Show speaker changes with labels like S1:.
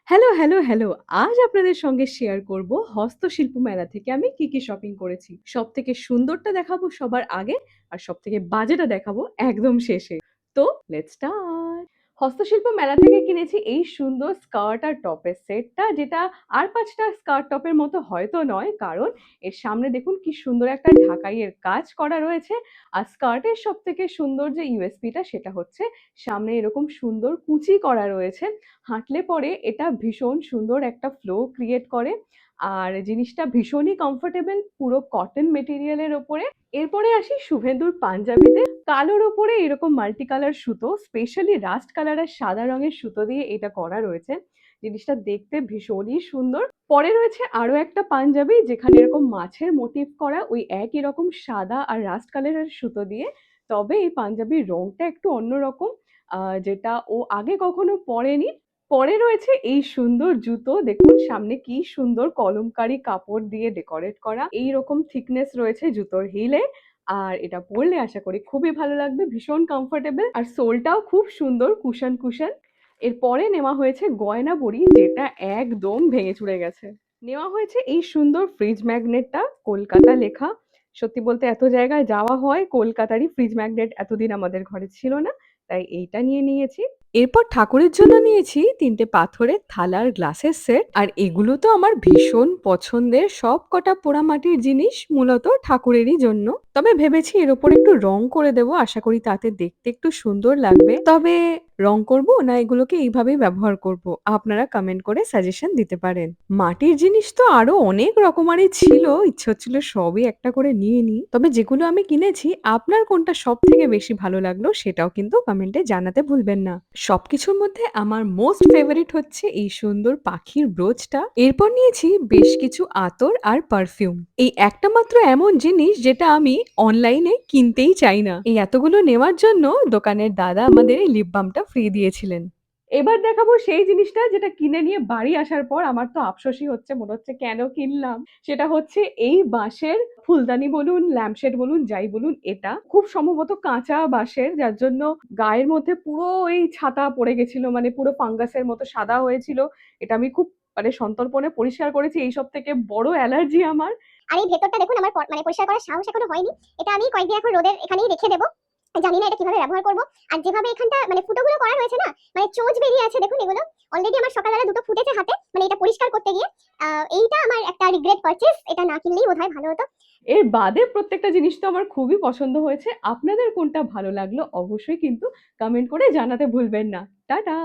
S1: Hello, hello, hello! আজ আপনাদের সঙ্গে শেয়ার করব হস্তশিল্প মেলা থেকে আমি কি শপিং করেছি। সবথেকে সুন্দরটা দেখাবো সবার আগে আর সবথেকে বাজেটা দেখাবো একদম শেষে। তো লেটস স্টার্ট। হস্তশিল্প মেলা থেকে কিনেছি এই সুন্দর স্কার্ট আর টপের সেটটা, যেটা আর ৫ টা স্কার্ট টপের মতো হয়তো নয়। কারণ এর সামনে দেখুন কি সুন্দর একটা ঢাকাইয়ের কাজ করা রয়েছে। আর স্কার্টের সবথেকে সুন্দর যে USP টা সেটা হচ্ছে সামনে এরকম সুন্দর কুচি করা রয়েছে। হাঁটলে পরে এটা ভীষণ সুন্দর একটা ফ্লো ক্রিয়েট করে। আর জিনিসটা ভীষণই কমফোর্টেবল, পুরো কটন মেটেরিয়ালের ওপরে। এরপরে আসি শুভেন্দুর পাঞ্জাবিতে। কালোর ওপরে এরকম মাল্টি কালার সুতো, স্পেশালি রাস্ট কালার আর সাদা রঙের সুতো দিয়ে এটা করা রয়েছে। জিনিসটা দেখতে ভীষণই সুন্দর। পরে রয়েছে আরো একটা পাঞ্জাবি যেখানে এরকম মাছের মোটিভ করা, ওই একই রকম সাদা আর রাস্ট কালারের সুতো দিয়ে। তবে এই পাঞ্জাবির রংটা একটু অন্যরকম, যেটা ও আগে কখনো পরেনি। পরে রয়েছে এই সুন্দর জুতো, দেখুন সামনে কি সুন্দর কলমকারী কাপড় দিয়ে ডেকোরেট করা, এইরকম থিকনেস রয়েছে জুতোর হিলে। আর এটা পরলে আশা করি খুবই ভালো লাগবে, ভীষণ কমফোর্টেবল আর সোলটাও খুব সুন্দর কুশন কুশন। এরপরে নেওয়া হয়েছে গয়না বড়ি, যেটা একদম ভেঙে চুরে গেছে। নেওয়া হয়েছে এই সুন্দর ফ্রিজ ম্যাগনেটটা, কলকাতা লেখা। সত্যি বলতে এত জায়গায় যাওয়া হয়, কলকাতারই ফ্রিজ ম্যাগনেট এতদিন আমাদের ঘরে ছিল না, তাই এইটা নিয়ে নিয়েছি। এরপর ঠাকুরের জন্য নিয়েছি ৩টে পাথরের থালার গ্লাসের সেট। আর এগুলো তো আমার ভীষণ পছন্দের, সবকটা পোড়ামাটির জিনিস মূলত ঠাকুরেরই জন্য। তবে ভেবেছি এর উপর একটু রং করে দেবো, আশা করি তাতে দেখতে একটু সুন্দর লাগবে। তবে রং করব না এগুলোকে এইভাবেই ব্যবহার করব, আপনারা কমেন্ট করে সাজেশন দিতে পারেন। মাটির জিনিস তো আরো অনেক রকমারই ছিল, ইচ্ছে হচ্ছিল সবই একটা করে নিয়ে নিই। তবে যেগুলো আমি কিনেছি আপনার কোনটা সব থেকে বেশি ভালো লাগলো সেটাও কিন্তু কমেন্টে জানাতে ভুলবেন না। সবকিছুর মধ্যে আমার মোস্ট ফেভারিট হচ্ছে এই সুন্দর পাখির ব্রোচটা। এরপর নিয়েছি বেশ কিছু আতর আর পারফিউম। এই একটা মাত্র এমন জিনিস যেটা আমি অনলাইনে কিনতেই চাই না। এই এতগুলো নেওয়ার জন্য দোকানের দাদা আমাদের এই লিপ বামটা ফ্রি দিয়েছিলেন। এবার দেখাবো সেই জিনিসটা যেটা কিনে নিয়ে বাড়ি আসার পর আমার তো আফসোসই হচ্ছে, মনে হচ্ছে কেন কিনলাম। সেটা হচ্ছে এই বাঁশের ফুলদানি বলুন, ল্যাম্পশেড বলুন, যাই বলুন, এটা খুব সম্ভবত কাঁচা বাঁশের, যার জন্য গায়ের মধ্যে পুরো এই ছাতা পড়ে গেছিল, মানে পুরো ফাঙ্গাসের মতো সাদা হয়েছিল। এটা আমি খুব মানে সন্তর্পণে পরিষ্কার করেছি, এইসব থেকে বড় অ্যালার্জি আমার।
S2: আর এই ভেতরটা দেখুন আমার মানে পরিষ্কার করার সাহস এখনো হয়নি। এটা আমি কয়েকদিন এখন রোদের এখানেই রেখে দেবো। জানি না এটা কিভাবে ব্যবহার করব। আর যেভাবে এখানটা মানে ফুটোগুলো করা রয়েছে না, মানে চোঁচ বেরিয়ে আছে দেখুন এগুলো। অলরেডি আমার সকালবেলা দুটো ফুটেছে হাতে, মানে এটা পরিষ্কার করতে গিয়ে। এইটা আমার একটা রিগ্রেট পারচেজ, এটা না কিনলেই বোধহয় ভালো হতো।
S1: এর বাদে প্রত্যেকটা জিনিস তো আমার খুবই পছন্দ হয়েছে। আপনাদের কোনটা ভালো লাগলো অবশ্যই কিন্তু কমেন্ট করে জানাতে ভুলবেন না। টাটা।